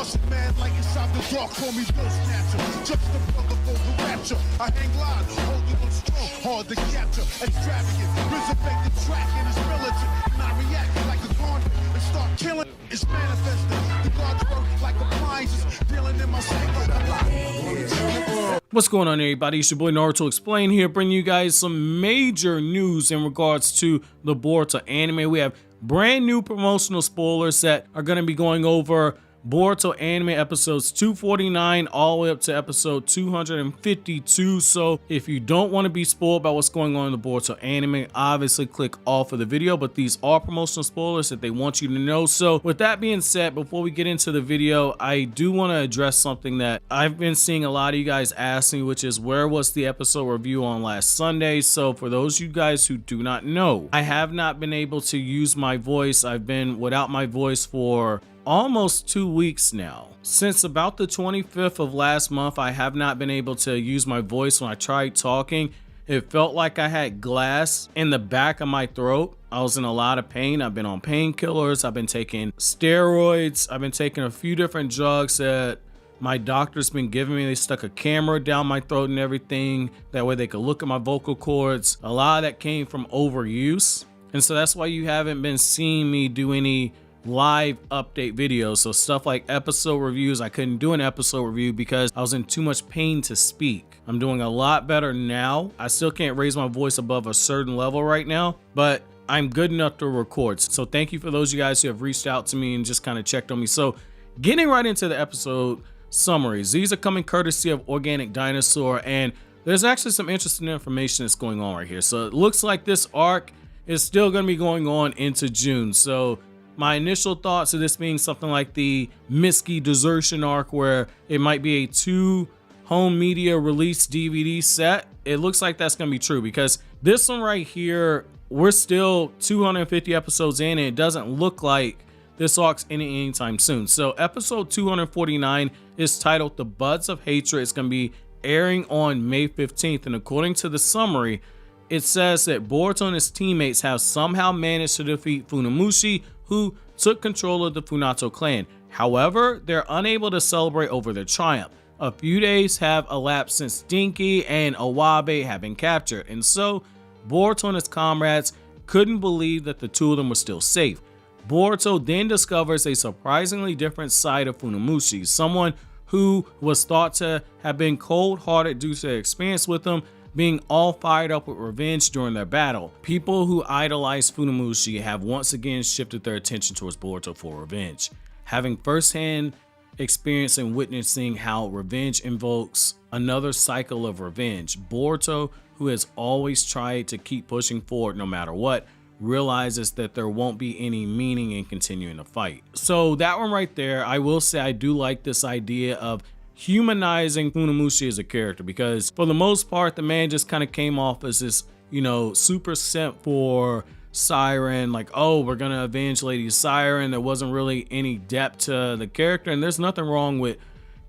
Russian man like inside the dark, call me Bill Snatcher. Just the brother for the rapture. I hang glide, holding on strong, hard to capture. Extravagant, resurrect the track and it's militant. And I react like a convict and start killing. It's manifesting. The God's work like appliances, dealing in my sleep like a lot. What's going on, everybody? It's your boy Naruto Explain here, bringing you guys some major news in regards to the Boruto anime. We have brand new promotional spoilers that are going to be going over Boruto anime episodes 249 all the way up to episode 252. So if you don't want to be spoiled by what's going on in the Boruto anime, obviously click off of the video, but these are promotional spoilers that they want you to know. So with that being said, before we get into the video, I do want to address something that I've been seeing a lot of you guys ask me, which is where was the episode review on last Sunday? So for those of you guys who do not know, I have not been able to use my voice. I've been without my voice for almost 2 weeks now. Since about the 25th of last month, I have not been able to use my voice. When I tried talking, it felt like I had glass in the back of my throat. I was in a lot of pain. I've been on painkillers. I've been taking steroids. I've been taking a few different drugs that my doctor's been giving me. They stuck a camera down my throat and everything. That way they could look at my vocal cords. A lot of that came from overuse. And so that's why you haven't been seeing me do any live update videos. So stuff like episode reviews, I couldn't do an episode review because I was in too much pain to speak. I'm doing a lot better now. I still can't raise my voice above a certain level right now, but I'm good enough to record. So thank you for those of you guys who have reached out to me and just kind of checked on me. So getting right into the episode summaries, these are coming courtesy of Organic Dinosaur, and there's actually some interesting information that's going on right here. So it looks like this arc is still going to be going on into June. So my initial thoughts of this being something like the Mitsuki Desertion arc, where it might be a 2 home media release DVD set, it looks like that's going to be true, because this one right here, we're still 250 episodes in and it doesn't look like this arc's ending anytime soon. So episode 249 is titled The Buds of Hatred. It's going to be airing on May 15th, and according to the summary, it says that Boruto and his teammates have somehow managed to defeat Funamushi, who took control of the Funato clan. However, they're unable to celebrate over their triumph. A few days have elapsed since Dinky and Awabe have been captured, and so Boruto and his comrades couldn't believe that the two of them were still safe. Boruto then discovers a surprisingly different side of Funamushi, someone who was thought to have been cold-hearted due to their experience with him, being all fired up with revenge during their battle. People who idolize Funamushi have once again shifted their attention towards Boruto for revenge. Having firsthand experience and witnessing how revenge invokes another cycle of revenge, Boruto, who has always tried to keep pushing forward no matter what, realizes that there won't be any meaning in continuing the fight. So that one right there, I will say I do like this idea of humanizing Funamushi as a character, because for the most part the man just kind of came off as this, you know, super simp for Siren, like, oh, we're gonna avenge Lady Siren. There wasn't really any depth to the character, and there's nothing wrong with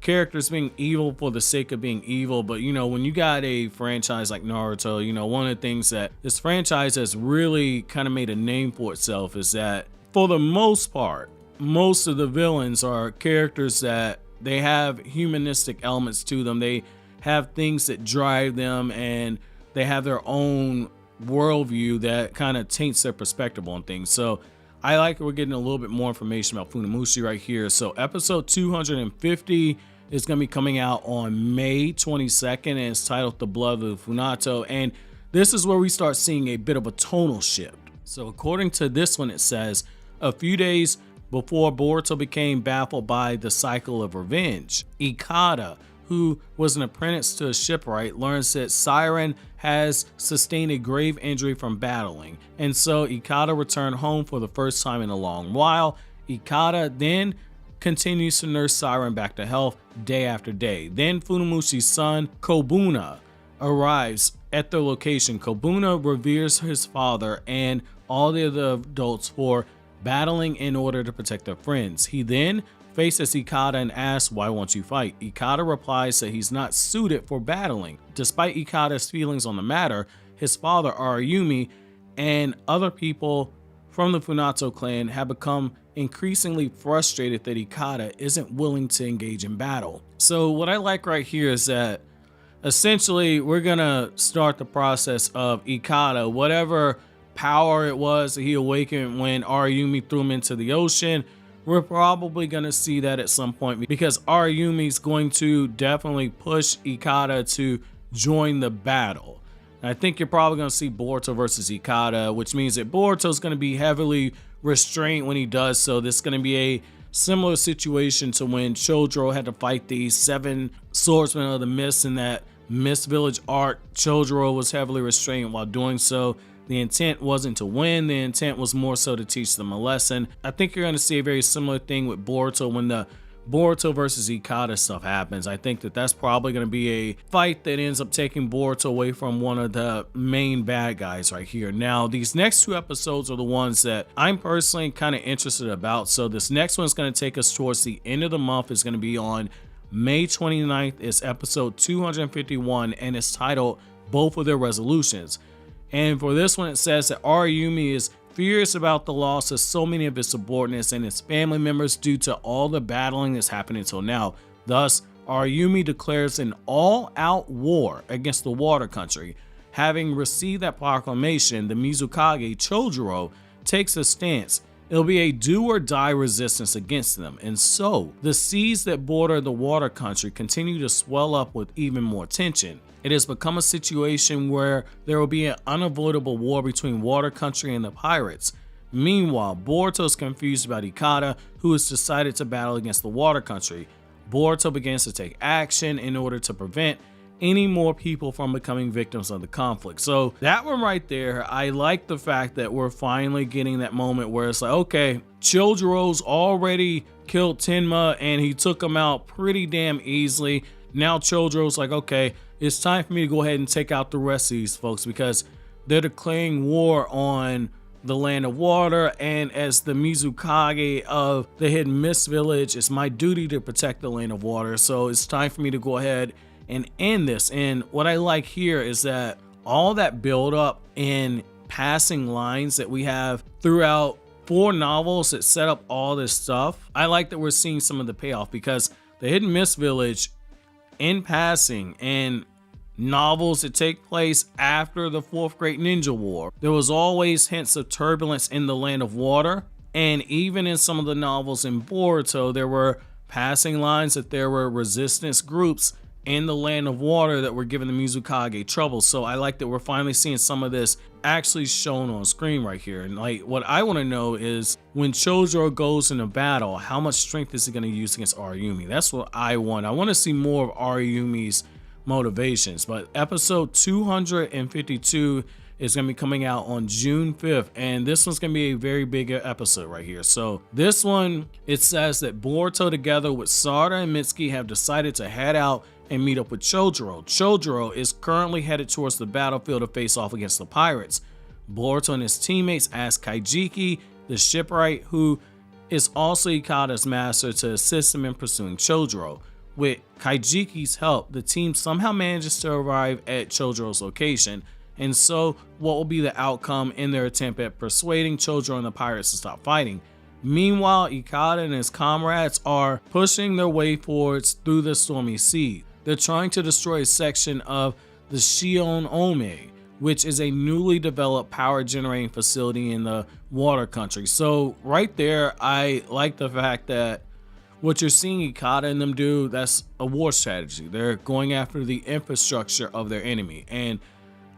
characters being evil for the sake of being evil, but you know, when you got a franchise like Naruto, you know, one of the things that this franchise has really kind of made a name for itself is that for the most part, most of the villains are characters that they have humanistic elements to them. They have things that drive them, and they have their own worldview that kind of taints their perspective on things. So I like that we're getting a little bit more information about Funamushi right here. So episode 250 is going to be coming out on May 22nd, and it's titled The Blood of the Funato. And this is where we start seeing a bit of a tonal shift. So according to this one, it says, a few days before Boruto became baffled by the cycle of revenge, Ikada, who was an apprentice to a shipwright, learns that Siren has sustained a grave injury from battling, and so Ikada returned home for the first time in a long while. Ikada then continues to nurse Siren back to health day after day. Then Funamushi's son, Kobuna, arrives at their location. Kobuna reveres his father and all the other adults for battling in order to protect their friends. He then faces Ikada and asks, why won't you fight? Ikada replies that he's not suited for battling. Despite Ikada's feelings on the matter, his father, Araumi, and other people from the Funato clan have become increasingly frustrated that Ikada isn't willing to engage in battle. So what I like right here is that essentially we're gonna start the process of Ikada, whatever power it was that he awakened when Araumi threw him into the ocean. We're probably gonna see that at some point because Araumi's going to definitely push Ikada to join the battle. I think you're probably going to see Boruto versus Ikada, which means that Boruto's going to be heavily restrained when he does so. This is going to be a similar situation to when Chojuro had to fight the 7 swordsmen of the mist in that Mist Village arc. Chojuro was heavily restrained while doing so. The intent wasn't to win, the intent was more so to teach them a lesson. I think you're going to see a very similar thing with Boruto when the Boruto versus Ikada stuff happens. I think that that's probably going to be a fight that ends up taking Boruto away from one of the main bad guys right here. Now, these next 2 episodes are the ones that I'm personally kind of interested about. So this next one's going to take us towards the end of the month. It's going to be on May 29th. It's episode 251 and it's titled Both of Their Resolutions. And for this one, it says that Araumi is furious about the loss of so many of his subordinates and his family members due to all the battling that's happened until now. Thus, Araumi declares an all-out war against the water country. Having received that proclamation, the Mizukage Chojuro takes a stance. It'll be a do-or-die resistance against them, and so the seas that border the water country continue to swell up with even more tension. It has become a situation where there will be an unavoidable war between water country and the pirates. Meanwhile, Boruto is confused about Ikada, who has decided to battle against the water country. Boruto begins to take action in order to prevent any more people from becoming victims of the conflict. So that one right there, I like the fact that we're finally getting that moment where it's like, okay, Chojuro's already killed Tenma and he took him out pretty damn easily. Now Chojuro's like, okay, it's time for me to go ahead and take out the rest of these folks because they're declaring war on the land of water, and as the Mizukage of the Hidden Mist Village, it's my duty to protect the land of water. So it's time for me to go ahead and end this. And what I like here is that all that build up in passing lines that we have throughout 4 novels that set up all this stuff, I like that we're seeing some of the payoff because the Hidden Mist Village in passing and novels that take place after the 4th Great Ninja War, there was always hints of turbulence in the land of water. And even in some of the novels in Boruto, there were passing lines that there were resistance groups in the land of water that were giving the Mizukage trouble. So I like that we're finally seeing some of this actually shown on screen right here. And like, what I want to know is when Chojuro goes into battle, how much strength is he going to use against Araumi? That's what I want. I want to see more of Araumi's motivations. But episode 252 is going to be coming out on June 5th, and this one's going to be a very big episode right here. So this one, it says that Boruto together with Sarada and Mitsuki have decided to head out and meet up with Chojuro. Chojuro is currently headed towards the battlefield to face off against the pirates. Boruto and his teammates ask Kaijiki, the shipwright, who is also Ikada's master, to assist him in pursuing Chojuro. With Kaijiki's help, the team somehow manages to arrive at Chojuro's location. And so, what will be the outcome in their attempt at persuading Chojuro and the pirates to stop fighting? Meanwhile, Ikada and his comrades are pushing their way forwards through the stormy sea. They're trying to destroy a section of the Shinobi, which is a newly developed power generating facility in the water country. So right there, I like the fact that what you're seeing Ikada and them do, that's a war strategy. They're going after the infrastructure of their enemy. And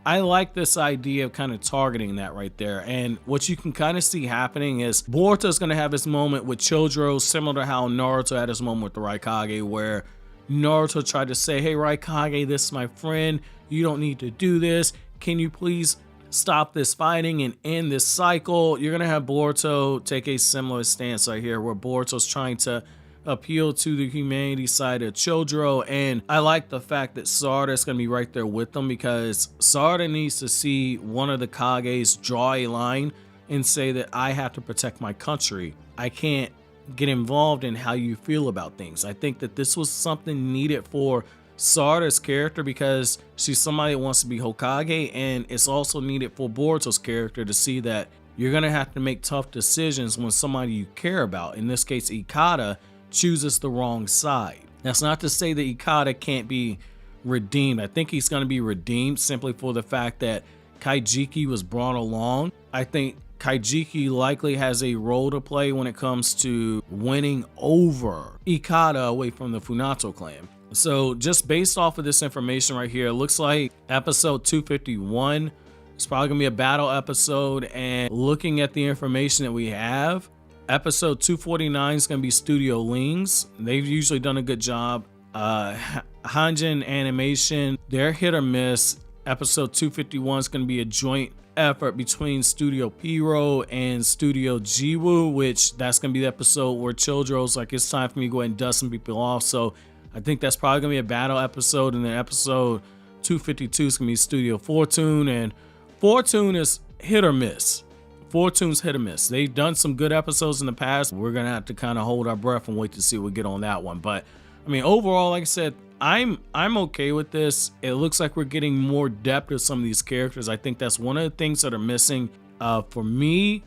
I like this idea of kind of targeting that right there. And what you can kind of see happening is Boruto's going to have his moment with Chojuro, similar to how Naruto had his moment with the Raikage, where Naruto tried to say, hey Raikage, this is my friend. You don't need to do this. Can you please stop this fighting and end this cycle? You're going to have Boruto take a similar stance right here, where Boruto's trying to appeal to the humanity side of Chojuro. And I like the fact that Sarada is going to be right there with them, because Sarada needs to see one of the Kages draw a line and say that I have to protect my country. I can't get involved in how you feel about things. I think that this was something needed for Sarada's character, because she's somebody that wants to be Hokage, and it's also needed for Boruto's character to see that you're gonna have to make tough decisions when somebody you care about, in this case Ikata, chooses the wrong side. That's not to say that Ikata can't be redeemed. I think he's gonna be redeemed simply for the fact that Kaijiki was brought along. I think Kaijiki likely has a role to play when it comes to winning over Ikata away from the Funato clan. So just based off of this information right here, it looks like episode 251 is probably gonna be a battle episode, and looking at the information that we have, episode 249 is gonna be Studio Ling's. They've usually done a good job. Hanjin Animation, they're hit or miss. Episode 251 is gonna be a joint effort between Studio Piro and Studio Jiwoo, which that's gonna be the episode where Chojuro's like, it's time for me to go ahead and dust some people off. So I think that's probably gonna be a battle episode. And then episode 252 is gonna be Studio Fortune, and Fortune is hit or miss. Fortune's hit or miss. They've done some good episodes in the past. We're gonna have to kind of hold our breath and wait to see what we get on that one. But I mean, overall, like I said, I'm okay with this. It looks like we're getting more depth of some of these characters. I think that's one of the things that are missing. For me,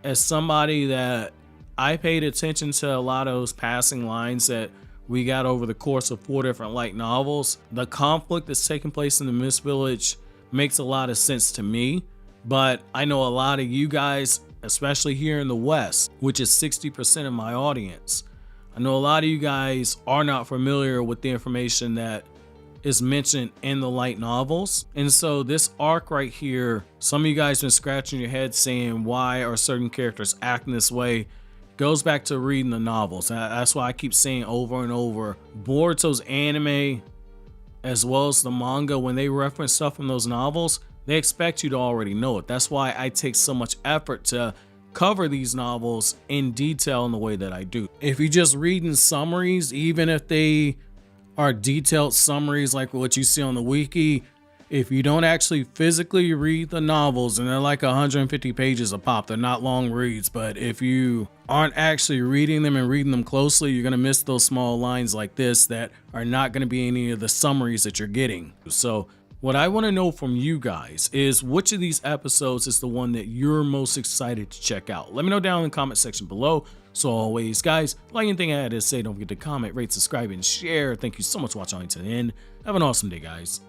as somebody that I paid attention to a lot of those passing lines that we got over the course of 4 different light novels, the conflict that's taking place in the Mist Village makes a lot of sense to me. But I know a lot of you guys, especially here in the West, which is 60% of my audience, I know a lot of you guys are not familiar with the information that is mentioned in the light novels. And so this arc right here, some of you guys been scratching your head saying, why are certain characters acting this way? Goes back to reading the novels. That's why I keep saying over and over, Boruto's anime as well as the manga, when they reference stuff from those novels, they expect you to already know it. That's why I take so much effort to cover these novels in detail in the way that I do. If you're just reading summaries, even if they are detailed summaries like what you see on the wiki, if you don't actually physically read the novels, and they're like 150 pages a pop, they're not long reads, but if you aren't actually reading them and reading them closely, you're gonna miss those small lines like this that are not gonna be any of the summaries that you're getting. So what I want to know from you guys is, which of these episodes is the one that you're most excited to check out? Let me know down in the comment section below. So always, guys, like anything I had to say, don't forget to comment, rate, subscribe, and share. Thank you so much for watching to the end. Have an awesome day, guys.